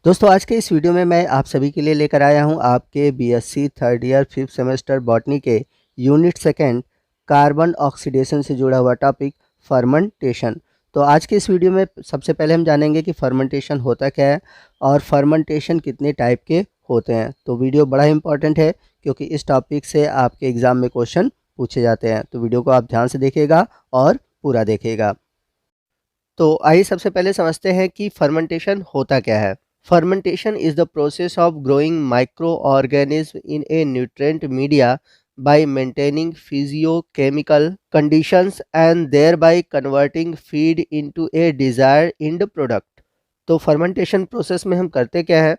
दोस्तों आज के इस वीडियो में मैं आप सभी के लिए लेकर आया हूं आपके BSc third year 5th semester botany के यूनिट सेकंड कार्बन ऑक्सीडेशन से जुड़ा हुआ टॉपिक फर्मेंटेशन। तो आज के इस वीडियो में सबसे पहले हम जानेंगे कि फर्मेंटेशन होता क्या है और फर्मेंटेशन कितने टाइप के होते हैं। तो वीडियो बड़ा इंपॉर्टेंट है क्योंकि इस टॉपिक से आपके एग्ज़ाम में क्वेश्चन पूछे जाते हैं। तो वीडियो को आप ध्यान से देखिएगा और पूरा देखिएगा। तो आइए सबसे पहले समझते हैं कि फर्मेंटेशन होता क्या है। Fermentation is the process of growing micro organism in A nutrient media by maintaining physiochemical conditions and thereby converting feed into a desired end product। तो फर्मेंटेशन प्रोसेस में हम करते क्या है,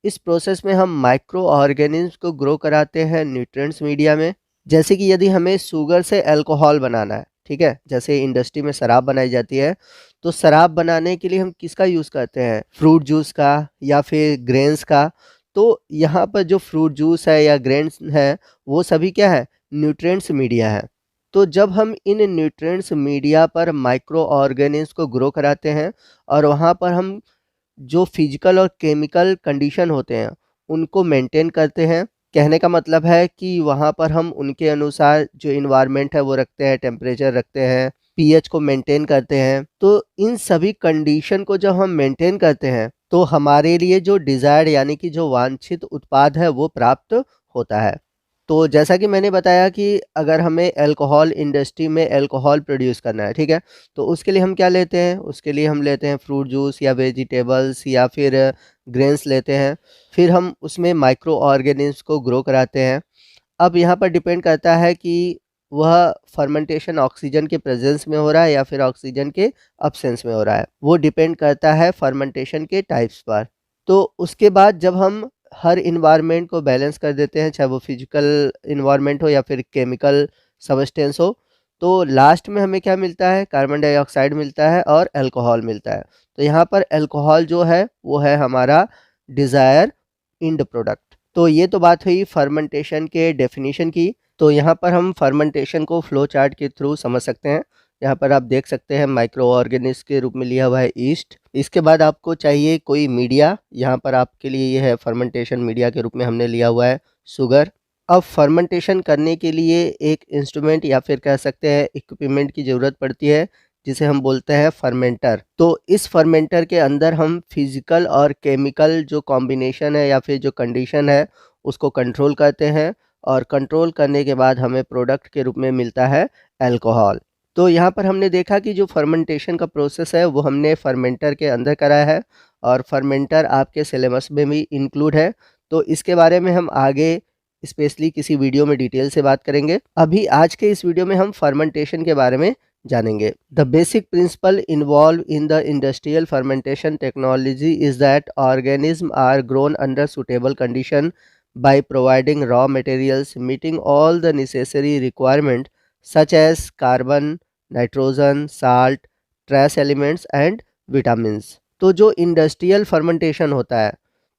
इस प्रोसेस में हम माइक्रो ऑर्गेनिज्म को ग्रो कराते हैं न्यूट्रिएंट्स मीडिया में। जैसे कि यदि हमें शुगर से अल्कोहल बनाना है, ठीक है, जैसे इंडस्ट्री में शराब बनाई जाती है, तो शराब बनाने के लिए हम किसका यूज़ करते हैं, फ्रूट जूस का या फिर ग्रेन्स का। तो यहाँ पर जो फ्रूट जूस है या ग्रेन्स है वो सभी क्या है, न्यूट्रिएंट्स मीडिया है। तो जब हम इन न्यूट्रिएंट्स मीडिया पर माइक्रो ऑर्गेनिज्म को ग्रो कराते हैं और वहाँ पर हम जो फिजिकल और केमिकल कंडीशन होते हैं उनको मेंटेन करते हैं। कहने का मतलब है कि वहाँ पर हम उनके अनुसार जो इन्वायरमेंट है वो रखते हैं, टेम्परेचर रखते हैं, पीएच को मेंटेन करते हैं। तो इन सभी कंडीशन को जब हम मेंटेन करते हैं तो हमारे लिए जो डिज़ायर्ड यानी कि जो वांछित उत्पाद है वो प्राप्त होता है। तो जैसा कि मैंने बताया कि अगर हमें अल्कोहल इंडस्ट्री में अल्कोहल प्रोड्यूस करना है, ठीक है, तो उसके लिए हम क्या लेते हैं, उसके लिए हम लेते हैं फ्रूट जूस या वेजिटेबल्स या फिर ग्रेन्स लेते हैं। फिर हम उसमें माइक्रो ऑर्गेनिज्म को ग्रो कराते हैं। अब यहाँ पर डिपेंड करता है कि वह फर्मेंटेशन ऑक्सीजन के प्रेजेंस में हो रहा है या फिर ऑक्सीजन के अब्सेंस में हो रहा है, वो डिपेंड करता है फर्मेंटेशन के टाइप्स पर। तो उसके बाद जब हम हर इन्वायरमेंट को बैलेंस कर देते हैं, चाहे वो फिजिकल इन्वायरमेंट हो या फिर केमिकल सब्सटेंस हो, तो लास्ट में हमें क्या मिलता है, कार्बन डाइऑक्साइड मिलता है और अल्कोहल मिलता है। तो यहाँ पर अल्कोहल जो है वो है हमारा डिज़ायर इंड प्रोडक्ट। तो ये तो बात हुई फर्मेंटेशन के डेफिनेशन की। तो यहाँ पर हम फर्मेंटेशन को फ्लो चार्ट के थ्रू समझ सकते हैं। यहाँ पर आप देख सकते हैं माइक्रो ऑर्गेनिज्म के रूप में लिया हुआ है ईस्ट। इसके बाद आपको चाहिए कोई मीडिया, यहाँ पर आपके लिए ये है फर्मेंटेशन मीडिया के रूप में हमने लिया हुआ है शुगर। अब फर्मेंटेशन करने के लिए एक इंस्ट्रूमेंट या फिर कह सकते हैं इक्विपमेंट की ज़रूरत पड़ती है जिसे हम बोलते हैं फर्मेंटर। तो इस फर्मेंटर के अंदर हम फिजिकल और केमिकल जो कॉम्बिनेशन है या फिर जो कंडीशन है उसको कंट्रोल करते हैं और कंट्रोल करने के बाद हमें प्रोडक्ट के रूप में मिलता है अल्कोहल। तो यहाँ पर हमने देखा कि जो फर्मेंटेशन का प्रोसेस है वो हमने फर्मेंटर के अंदर कराया है और फर्मेंटर आपके सिलेबस में भी इंक्लूड है। तो इसके बारे में हम आगे स्पेशली किसी वीडियो में डिटेल से बात करेंगे। अभी आज के इस वीडियो में हम फर्मेंटेशन के बारे में जानेंगे। The basic principle involve in the industrial fermentation technology is that organism are grown under suitable condition by providing raw materials meeting all the necessary requirements such as carbon, nitrogen, salt, trace elements and vitamins। तो जो industrial fermentation होता है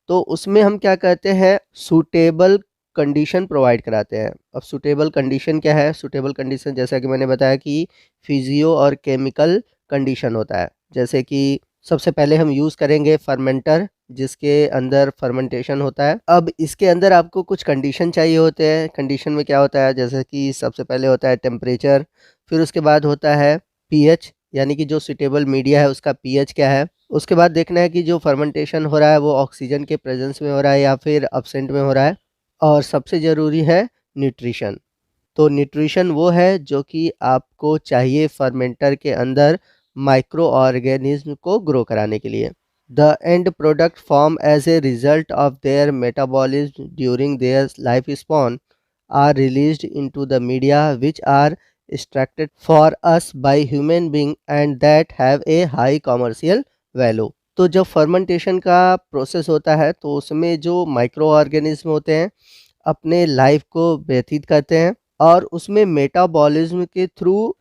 तो उसमें हम क्या कहते हैं, सूटेबल कंडीशन प्रोवाइड कराते हैं। अब सूटेबल कंडीशन क्या है, सूटेबल कंडीशन जैसा कि मैंने बताया कि फिजियो और केमिकल कंडीशन होता है। जैसे कि सबसे पहले हम यूज़ करेंगे फर्मेंटर जिसके अंदर फर्मेंटेशन होता है। अब इसके अंदर आपको कुछ कंडीशन चाहिए होते हैं। कंडीशन में क्या होता है, जैसे कि सबसे पहले होता है टेम्परेचर, फिर उसके बाद होता है पीएच यानी कि जो सूटेबल मीडिया है उसका पीएच क्या है। उसके बाद देखना है कि जो फर्मेंटेशन हो रहा है वो ऑक्सीजन के प्रेजेंस में हो रहा है या फिर अब्सेंट में हो रहा है। और सबसे ज़रूरी है न्यूट्रिशन। तो न्यूट्रिशन वो है जो कि आपको चाहिए फर्मेंटर के अंदर माइक्रो ऑर्गेनिज्म को ग्रो कराने के लिए। The end product form as a result of their metabolism during their life span are released into the media which are extracted for us by human being and that have a high commercial value। तो जब fermentation का process होता है तो उसमें जो micro organism होते हैं अपने लाइफ को व्यतीत करते हैं और उसमें मेटाबॉलिज्म के थ्रू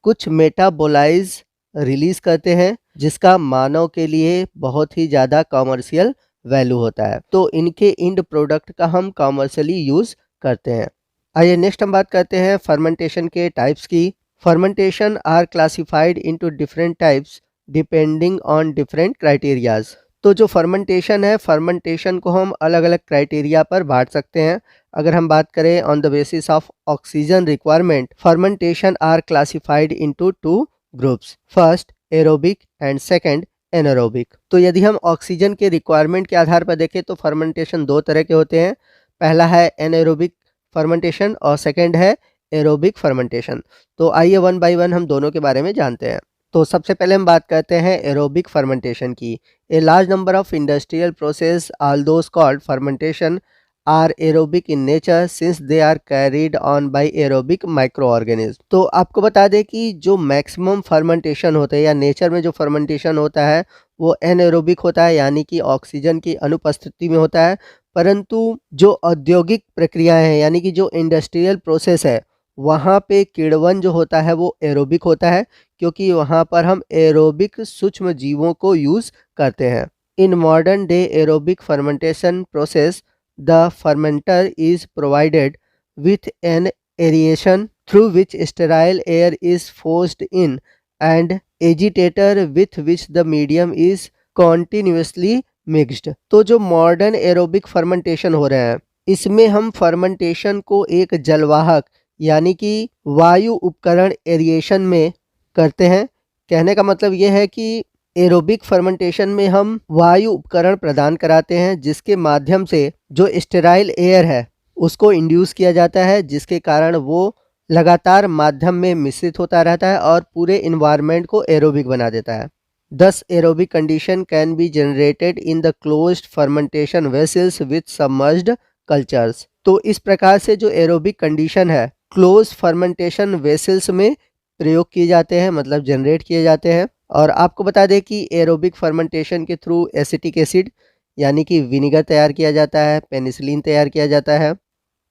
कुछ मेटाबोलाइज रिलीज करते हैं जिसका मानव के लिए बहुत ही ज़्यादा कॉमर्शियल वैल्यू होता है। तो इनके इंड प्रोडक्ट का हम कॉमर्शियली यूज़ करते हैं। आइए नेक्स्ट हम बात करते हैं फर्मेंटेशन के टाइप्स की। Fermentation are classified into different types depending on different criterias. तो जो फर्मेंटेशन है, फर्मेंटेशन को हम अलग अलग क्राइटेरिया पर बांट सकते हैं। अगर हम बात करें on the basis of oxygen requirement, fermentation are classified into two groups, first aerobic and second anaerobic. तो यदि हम ऑक्सीजन के रिक्वायरमेंट के आधार पर देखें तो फर्मेंटेशन दो तरह के होते हैं। पहला है एनारोबिक फर्मेंटेशन और सेकंड है एरोबिक फर्मेंटेशन। तो आइए वन बाय वन हम दोनों के बारे में जानते हैं। तो सबसे पहले हम बात करते हैं एरोबिक फर्मेंटेशन की। A large number of industrial process all those called fermentation are aerobic in nature since they are carried on by aerobic microorganism. तो आपको बता दें कि जो मैक्सिमम फर्मेंटेशन होता है या नेचर में जो फर्मेंटेशन होता है वो एनएरोबिक होता है, यानी कि ऑक्सीजन की अनुपस्थिति में होता है। परंतु जो औद्योगिक प्रक्रियाएं हैं यानी कि जो इंडस्ट्रियल प्रोसेस है वहाँ पे किण्वन जो होता है वो एरोबिक होता है, क्योंकि वहाँ पर हम एरोबिक सूक्ष्म जीवों को यूज़ करते हैं। In modern day aerobic fermentation process the fermenter is provided with an aeration through which sterile air is forced in and agitator with which the medium is continuously mixed. तो जो modern aerobic fermentation हो रहे हैं इसमें हम fermentation को एक जलवाहक यानी कि वायु उपकरण एरिएशन में करते हैं। कहने का मतलब ये है कि एरोबिक फर्मेंटेशन में हम वायु उपकरण प्रदान कराते हैं जिसके माध्यम से जो स्टेराइल एयर है उसको इंड्यूस किया जाता है, जिसके कारण वो लगातार माध्यम में मिश्रित होता रहता है और पूरे इन्वायरमेंट को एरोबिक बना देता है। Thus, aerobic condition can be generated in the closed fermentation vessels with submerged cultures। तो इस प्रकार से जो एरोबिक कंडीशन है क्लोज फर्मेंटेशन वेसल्स में प्रयोग किए जाते हैं, मतलब जनरेट किए जाते हैं। और आपको बता दें कि एरोबिक फर्मेंटेशन के थ्रू एसिटिक एसिड यानी कि विनेगर तैयार किया जाता है, पेनिसिलिन तैयार किया जाता है।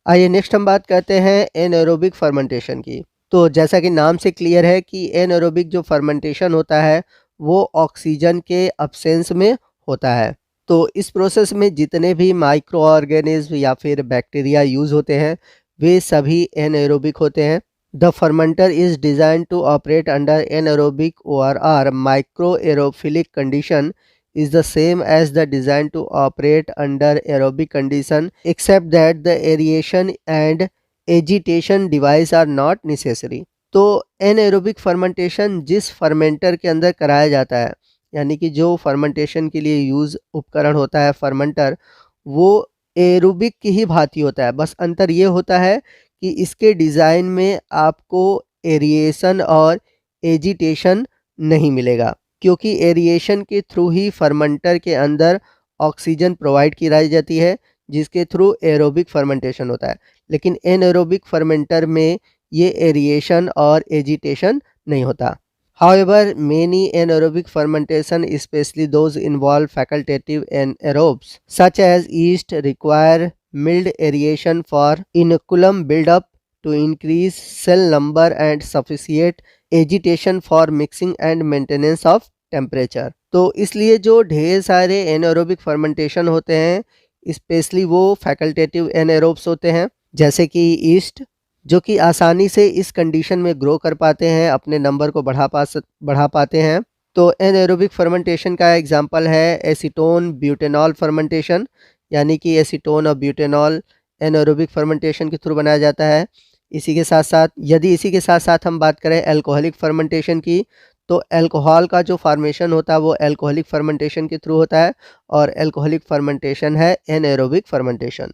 आइए नेक्स्ट हम बात करते हैं एनएरोबिक फर्मेंटेशन की। तो जैसा कि नाम से क्लियर है कि एनएरोबिक जो फर्मेंटेशन होता है वो ऑक्सीजन के अब्सेंस में होता है। तो इस प्रोसेस में जितने भी माइक्रो ऑर्गेनिज्म या फिर बैक्टीरिया यूज़ होते हैं वे सभी एनएरोबिक होते हैं। The fermenter is design to operate under anaerobic ORR microaerophilic condition is the same as the design to operate under aerobic condition except that the aeration and agitation device are not necessary। तो anaerobic fermentation जिस fermenter के अंदर कराया जाता है यानी कि जो फर्मेंटेशन के लिए यूज़ उपकरण होता है फर्मेंटर, वो एरोबिक की ही भांति होता है। बस अंतर ये होता है कि इसके डिज़ाइन में आपको एरिएशन और एजिटेशन नहीं मिलेगा, क्योंकि एरिएशन के थ्रू ही फर्मेंटर के अंदर ऑक्सीजन प्रोवाइड की जाती है जिसके थ्रू एरोबिक फर्मेंटेशन होता है। लेकिन एनएरोबिक फर्मेंटर में ये एरिएशन और एजिटेशन नहीं होता। However, many anaerobic fermentation, especially those involve facultative anaerobes, such as yeast, require mild aeration for inoculum buildup to increase cell number and sufficient agitation for mixing and maintenance of temperature। तो इसलिए जो ढेर सारे anaerobic fermentation होते हैं specially वो facultative anaerobes होते हैं, जैसे कि ईस्ट जो कि आसानी से इस कंडीशन में ग्रो कर पाते हैं, अपने नंबर को बढ़ा पाते हैं। तो एनारोबिक फर्मेंटेशन का एग्जांपल है एसीटोन ब्यूटेनॉल फर्मेंटेशन, यानी कि एसीटोन और ब्यूटेनॉल एनारोबिक फर्मेंटेशन के थ्रू बनाया जाता है। इसी के साथ साथ हम बात करें एल्कोहलिक फर्मेंटेशन की, तो एल्कोहल का जो फार्मेशन होता है वो एल्कोहलिक फर्मेंटेशन के थ्रू होता है और एल्कोहलिक फर्मेंटेशन है एनारोबिक फर्मेंटेशन।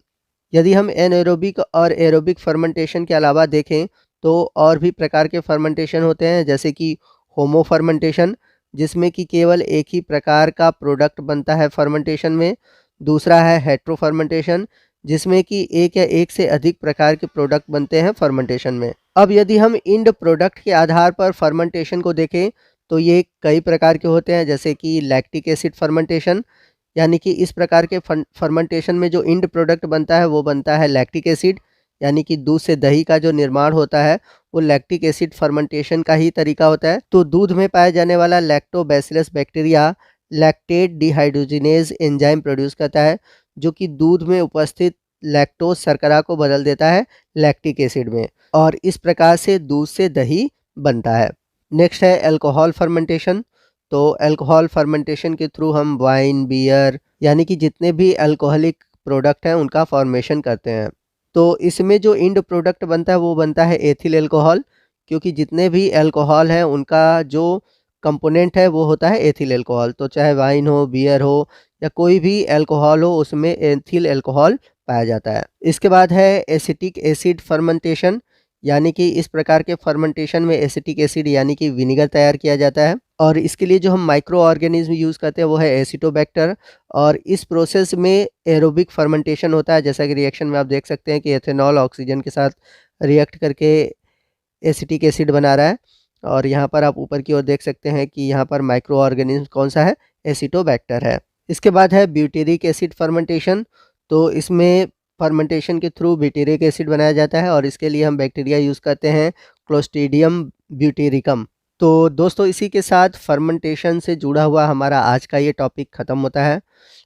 यदि हम एनारोबिक और एरोबिक फर्मेंटेशन के अलावा देखें तो और भी प्रकार के फर्मेंटेशन होते हैं, जैसे कि होमो फर्मेंटेशन जिसमें कि केवल एक ही प्रकार का प्रोडक्ट बनता है फर्मेंटेशन में। दूसरा है हेट्रो फर्मेंटेशन जिसमें कि एक या एक से अधिक प्रकार के प्रोडक्ट बनते हैं फर्मेंटेशन में। अब यदि हम इंड प्रोडक्ट के आधार पर फर्मेंटेशन को देखें तो ये कई प्रकार के होते हैं, जैसे कि लैक्टिक एसिड फर्मेंटेशन, यानी कि इस प्रकार के फर्मेंटेशन में जो इंड प्रोडक्ट बनता है वो बनता है लैक्टिक एसिड, यानी कि दूध से दही का जो निर्माण होता है वो लैक्टिक एसिड फर्मेंटेशन का ही तरीका होता है। तो दूध में पाया जाने वाला lactobacillus bacteria lactate dehydrogenase enzyme produce करता है जो कि दूध में उपस्थित लैक्टोज शर्करा को बदल देता है लैक्टिक एसिड में, और इस प्रकार से दूध से दही बनता है। नेक्स्ट है अल्कोहल फर्मेंटेशन। तो अल्कोहल फर्मेंटेशन के थ्रू हम वाइन, बियर यानी कि जितने भी अल्कोहलिक प्रोडक्ट हैं उनका फॉर्मेशन करते हैं। तो इसमें जो एंड प्रोडक्ट बनता है वो बनता है एथिल अल्कोहल, क्योंकि जितने भी अल्कोहल हैं उनका जो कंपोनेंट है वो होता है एथिल अल्कोहल। तो चाहे वाइन हो, बियर हो या कोई भी अल्कोहल हो, उसमें एथिल अल्कोहल पाया जाता है। इसके बाद है एसिटिक एसिड फर्मेंटेशन, यानी कि इस प्रकार के फर्मेंटेशन में एसिटिक एसिड यानी कि विनेगर तैयार किया जाता है। और इसके लिए जो हम माइक्रो ऑर्गेनिज्म यूज़ करते हैं वो है एसिटोबैक्टर। और इस प्रोसेस में एरोबिक फर्मेंटेशन होता है, जैसा कि रिएक्शन में आप देख सकते हैं कि एथेनॉल ऑक्सीजन के साथ रिएक्ट करके एसिटिक एसिड बना रहा है। और यहाँ पर आप ऊपर की ओर देख सकते हैं कि यहाँ पर माइक्रो ऑर्गेनिज्म कौन सा है, एसिटोबैक्टर है। इसके बाद है ब्यूटेरिक एसिड फर्मेंटेशन। तो इसमें फर्मेंटेशन के थ्रू ब्यूटेरिक एसिड बनाया जाता है और इसके लिए हम बैक्टीरिया यूज़ करते हैं क्लोस्ट्रीडियम ब्यूटेरिकम। तो दोस्तों इसी के साथ फर्मेंटेशन से जुड़ा हुआ हमारा आज का ये टॉपिक ख़त्म होता है।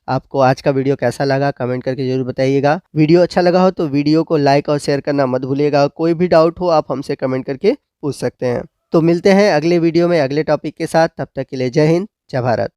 आपको आज का वीडियो कैसा लगा कमेंट करके ज़रूर बताइएगा। वीडियो अच्छा लगा हो तो वीडियो को लाइक और शेयर करना मत भूलिएगा। कोई भी डाउट हो आप हमसे कमेंट करके पूछ सकते हैं। तो मिलते हैं अगले वीडियो में अगले टॉपिक के साथ। तब तक के लिए जय हिंद, जय भारत।